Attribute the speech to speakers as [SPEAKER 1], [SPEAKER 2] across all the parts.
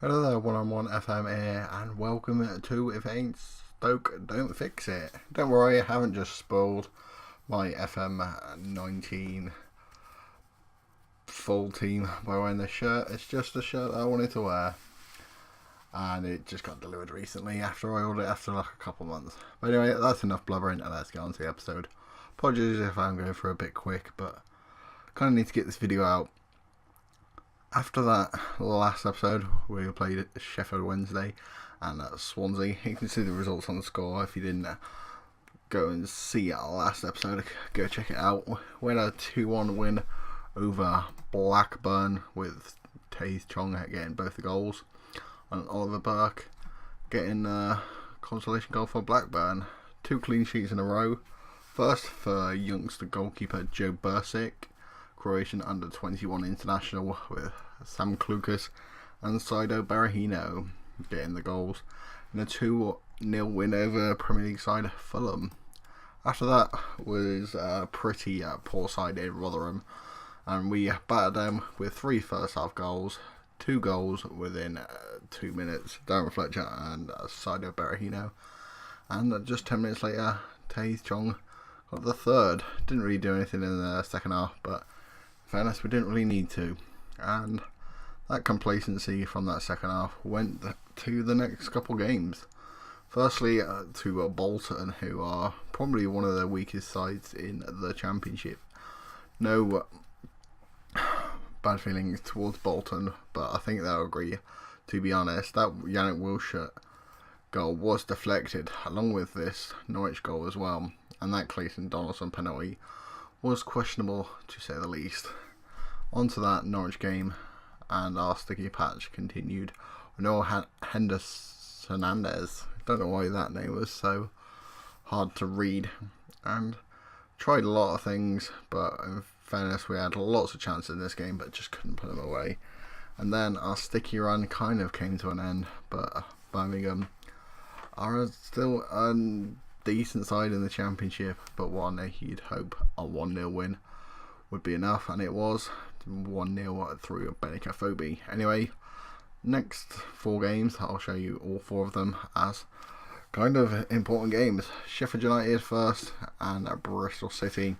[SPEAKER 1] Hello there, one-on-one FM here, and welcome to If It Ain't Stoke, Don't Fix It. Don't worry, I haven't just spoiled my FM 19 full team by wearing this shirt. It's just a shirt that I wanted to wear, and it just got delivered recently after I ordered it after like a couple months. But anyway, that's enough blubbering, and let's get on to the episode. Apologies if I'm going through a bit quick, but kind of need to get this video out. After that last episode, we played Sheffield Wednesday and Swansea. You can see the results on the score. If you didn't go and see our last episode, go check it out. We had a 2-1 win over Blackburn with Taze Chong getting both the goals, and Oliver Burke getting a consolation goal for Blackburn. 2 clean sheets in a row. First for youngster goalkeeper Joe Bursic, Croatian under-21 international, with Sam Klukas and Saido Berahino getting the goals in a 2-0 win over Premier League side Fulham. After that was a pretty poor side in Rotherham, and we battered them with 3 first half goals, 2 goals within 2 minutes, Darren Fletcher and Saido Berahino, and just 10 minutes later Taze Chong got the third. Didn't really do anything in the second half, but fairness, we didn't really need to, and that complacency from that second half went to the next couple games. Firstly, to Bolton, who are probably one of the weakest sides in the Championship. No bad feelings towards Bolton, but I think they'll agree. To be honest, that Yannick Wilshere goal was deflected, along with this Norwich goal as well, and that Clayton Donaldson penalty was questionable, to say the least. Onto that Norwich game, and our sticky patch continued. Noah Hernandez, don't know why that name was so hard to read, and tried a lot of things, but in fairness we had lots of chances in this game but just couldn't put them away. And then our sticky run kind of came to an end, but Birmingham are still a decent side in the Championship, but one you'd hope a 1-0 win would be enough, and it was 1-0 through Benicophobe. Anyway, next 4 games, I'll show you all 4 of them as kind of important games. Sheffield United first, and Bristol City.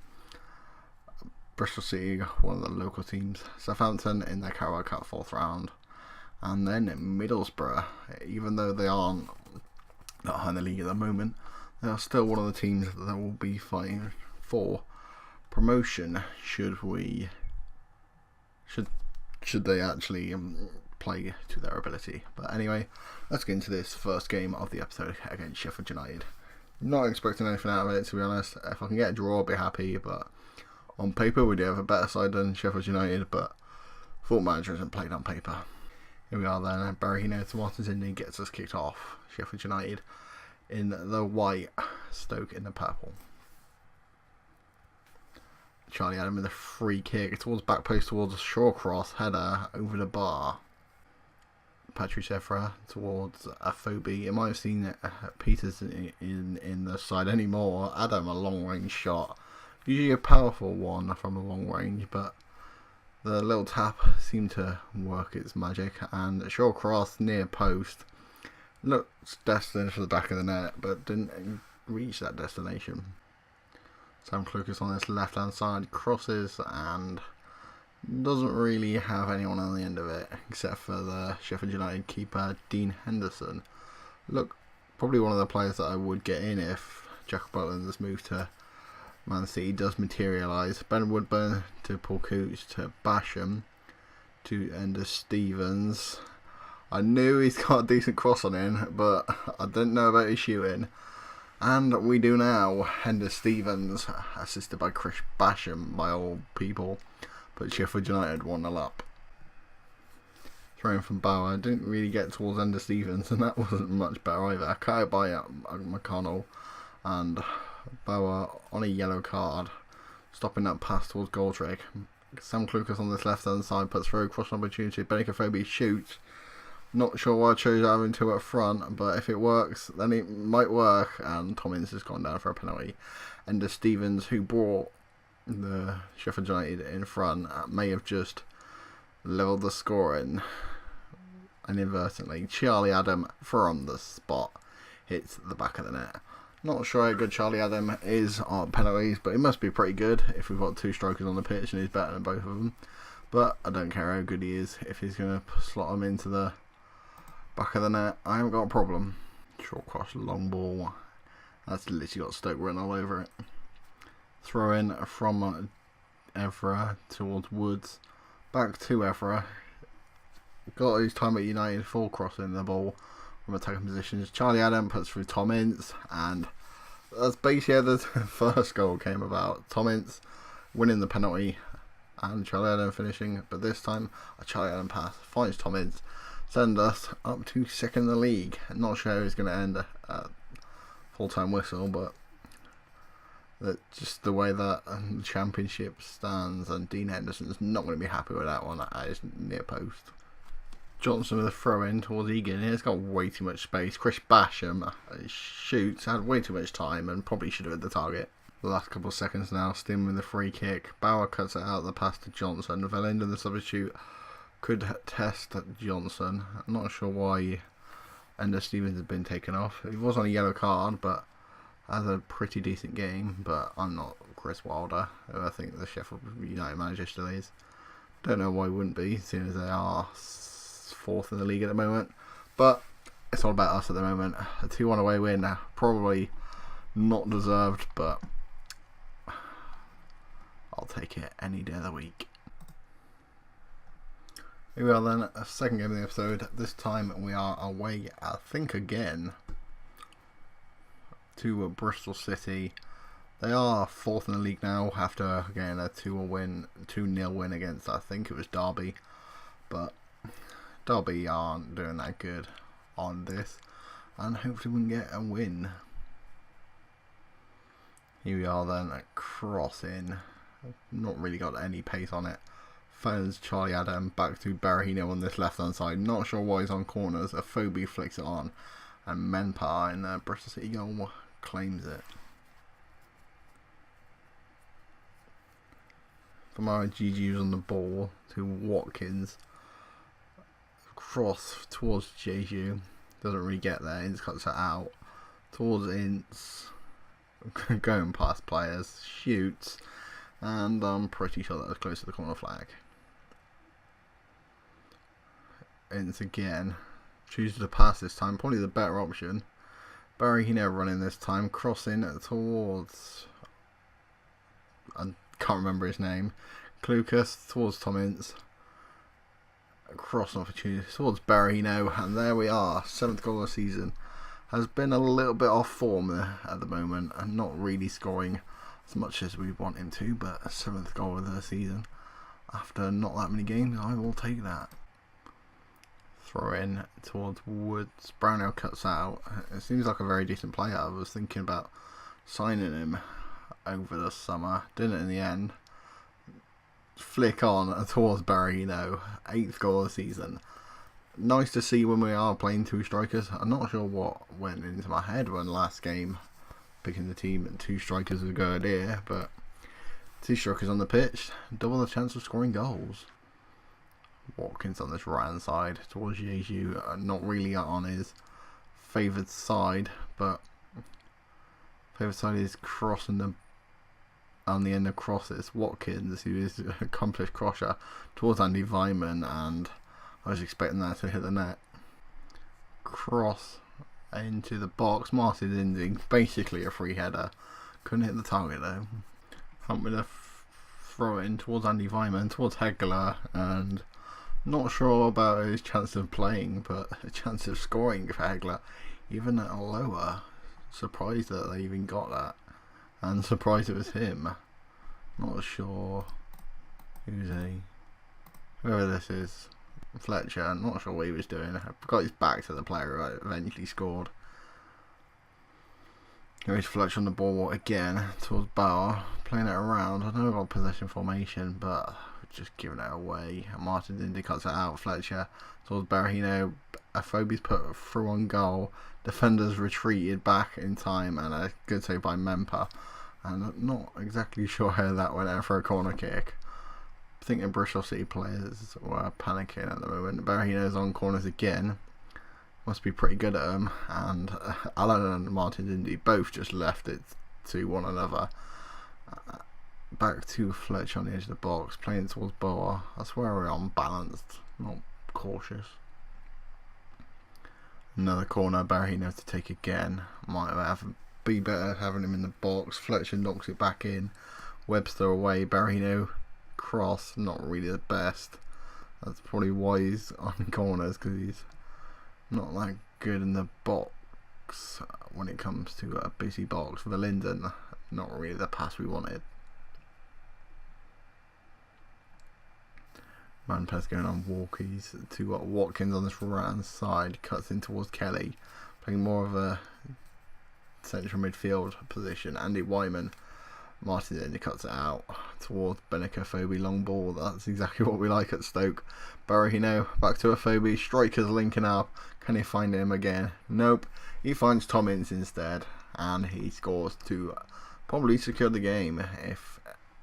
[SPEAKER 1] Bristol City, one of the local teams. Southampton in their Carabao Cup 4th round, and then Middlesbrough. Even though they aren't not high in the league at the moment, they are still one of the teams that will be fighting for promotion should they actually play to their ability. But anyway, let's get into this first game of the episode against Sheffield United. Not expecting anything out of it, to be honest. If I can get a draw, I'll be happy, but on paper we do have a better side than Sheffield United, but football manager isn't played on paper. Here we are then. Berahino to Martinez gets us kicked off. Sheffield United in the white, Stoke in the purple. Charlie Adam with a free kick towards back post towards Shawcross, header over the bar. Patrice Evra towards Afobe. You might have seen Peters in the side anymore. Adam, a long range shot. Usually a powerful one from a long range, but the little tap seemed to work its magic, and Shawcross near post looks destined for the back of the net, but didn't reach that destination. Sam Klukas on this left hand side crosses and doesn't really have anyone on the end of it except for the Sheffield United keeper Dean Henderson. Look, probably one of the players that I would get in if Jack Butland's move to Man City does materialise. Ben Woodburn to Paul Cooch to Basham to Ender Stevens. I knew he's got a decent cross on him, but I didn't know about his shooting. And we do now. Ender Stevens, assisted by Chris Basham, by all people, but Sheffield United 1-0 up. Thrown from Bauer, didn't really get towards Ender Stevens, and that wasn't much better either. Cut out by McConnell, and Bauer on a yellow card, stopping that pass towards Goldrick. Sam Klukas on this left hand side puts through cross opportunity. Benicophobe shoots. Not sure why I chose having 2 up front, but if it works, then it might work. And Tommins has gone down for a penalty. Ender Stevens, who brought the Sheffield United in front, may have just levelled the scoring. and inadvertently Charlie Adam from the spot hits the back of the net. Not sure how good Charlie Adam is on penalties, but he must be pretty good if we've got two strikers on the pitch and he's better than both of them. But I don't care how good he is. If he's going to slot him into the back of the net, I haven't got a problem. Short cross, long ball. That's literally got Stoke written all over it. Throw in from Evra towards Woods. Back to Evra. Got his time at United, full crossing the ball from attacking positions. Charlie Adam puts through Tom Ince, and that's basically how the first goal came about. Tom Ince winning the penalty and Charlie Adam finishing, but this time a Charlie Adam pass finds Tom Ince, send us up to second in the league. Not sure how it's going to end at full-time whistle, but just the way that the championship stands, and Dean Henderson's not going to be happy with that one at his near post. Johnson with a throw in towards Egan. He's got way too much space. Chris Basham shoots, had way too much time and probably should have hit the target. The last couple of seconds now, Stim with a free kick. Bauer cuts it out, the pass to Johnson. Valinder, the substitute, could test Johnson. I'm not sure why Ender Stevens has been taken off. He was on a yellow card, but has a pretty decent game. But I'm not Chris Wilder, who I think the Sheffield United manager still is. Don't know why he wouldn't be, seeing as they are fourth in the league at the moment, but it's all about us at the moment. A 2-1 away win, probably not deserved, but I'll take it any day of the week. Here we are then, a second game of the episode. This time we are away, I think again, to Bristol City. They are fourth in the league now after getting a 2-0 win against, I think it was Derby, but Derby aren't doing that good on this, and hopefully we can get a win. Here we are then, a cross in, not really got any pace on it. Phones Charlie Adam back to Berahino on this left hand side, not sure why he's on corners. A Phobie flicks it on, and Menpa in the Bristol City goal claims it. From our GG's on the ball to Watkins. Cross towards Jeju, doesn't really get there. Ince cuts it out towards Ince, going past players, shoots, and I'm pretty sure that was close to the corner flag. Ince again chooses to pass this time, probably the better option. Berahino running this time, crossing towards, I can't remember his name, Clucas towards Tom Ince. Cross opportunity towards Berahino, and there we are. 7th goal of the season. Has been a little bit off form there at the moment and not really scoring as much as we want him to, but a 7th goal of the season after not that many games, I will take that. Throw in towards Woods. Brownell cuts out. It seems like a very decent player. I was thinking about signing him over the summer, didn't in the end. Flick on towards Berahino, 8th goal of the season. Nice to see when we are playing two strikers. I'm not sure what went into my head when last game picking the team and two strikers was a good idea, but two strikers on the pitch, double the chance of scoring goals. Watkins on this right hand side towards Jeju, not really on his favoured side, but favoured side is crossing the on the end of crosses. Watkins, who is an accomplished crosser, towards Andy Vyman, and I was expecting that to hit the net. Cross into the box. Martin Indy, basically a free header. Couldn't hit the target though. Hunt with a throw in towards Andy Vyman, towards Hegler, and not sure about his chance of playing, but a chance of scoring for Hegler, even at a lower. Surprised that they even got that. And surprised it was him. Not sure who's whoever this is. Fletcher, I'm not sure what he was doing. I got his back to the player who eventually scored. Here is Fletcher on the ball again towards Bauer, playing it around. I know about possession formation, but just giving it away. Martin Indy cuts it out. Fletcher towards Berahino. Aphobie's put through on goal. Defenders retreated back in time, and a good save by Menpa. And I'm not exactly sure how that went out for a corner kick. thinking Bristol City players were panicking at the moment. Berahino's on corners again. Must be pretty good at them. And Alan and Martin Indy both just left it to one another. Back to Fletcher on the edge of the box, playing towards Boa. That's where we're unbalanced, not cautious. Another corner, Berahino to take again. Might be better having him in the box. Fletcher knocks it back in. Webster away, Berahino cross, not really the best. That's probably why he's on corners, because he's not that good in the box when it comes to a busy box. Verlinden, not really the pass we wanted. Manpez going on walkies to Watkins on this right hand side, cuts in towards Kelly, playing more of a central midfield position. Andy Wyman, Martin then cuts it out towards Benica Phobie, long ball. That's exactly what we like at Stoke. Berahino back to a Phobie, strikers linking up. Can he find him again? Nope. He finds Tom Ince instead, and he scores to probably secure the game, if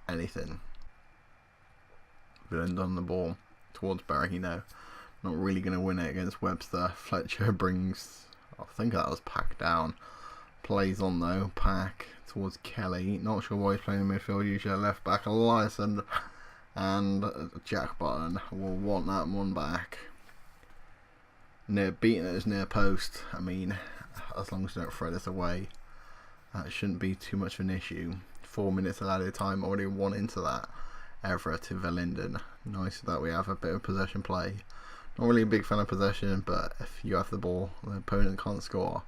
[SPEAKER 1] anything. Blend on the ball towards Berahino. Not really going to win it against Webster. Fletcher brings, I think that was Pack down. Plays on though, Pack towards Kelly. Not sure why he's playing in midfield, usually left back. Eliasson and Jack Button will want that one back. Beating it as near post. I mean, as long as you don't throw this away, that shouldn't be too much of an issue. 4 minutes of added time, already 1 into that. Evra to Verlinden. Nice that we have a bit of possession play. Not really a big fan of possession, but if you have the ball, the opponent can't score.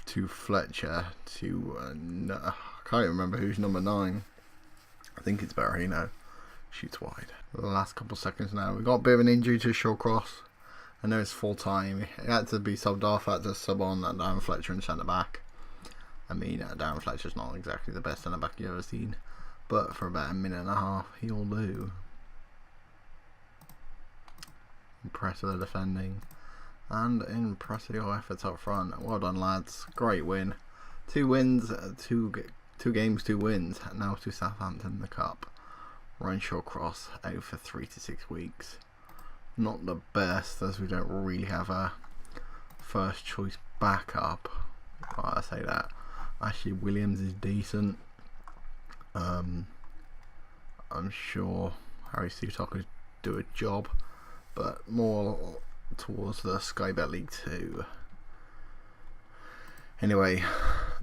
[SPEAKER 1] To Fletcher, to I can't even remember who's number 9. I think it's Berahino. Shoots wide. The last couple of seconds now. We got a bit of an injury to Shawcross. I know it's full time. It had to be subbed off. I had to sub on Darren Fletcher in centre back. I mean, Darren Fletcher's not exactly the best centre back you've ever seen, but for about a minute and a half, he'll do. Impressive the defending, and impressive your efforts up front. Well done, lads. Great win. 2 wins, 2 games, 2 wins. Now to Southampton in the cup. Ryan Shawcross out for 3 to 6 weeks. Not the best, as we don't really have a first choice backup. I say that. Ashley Williams is decent. I'm sure Harry Sutok could do a job, but more towards the Sky Bet League 2. Anyway,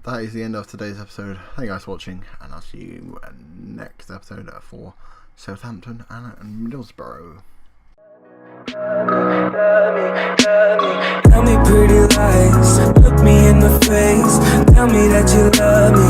[SPEAKER 1] that is the end of today's episode. Thank you guys for watching, and I'll see you next episode for Southampton and Middlesbrough. Tell me pretty lies, look me in the face, tell me that you love me.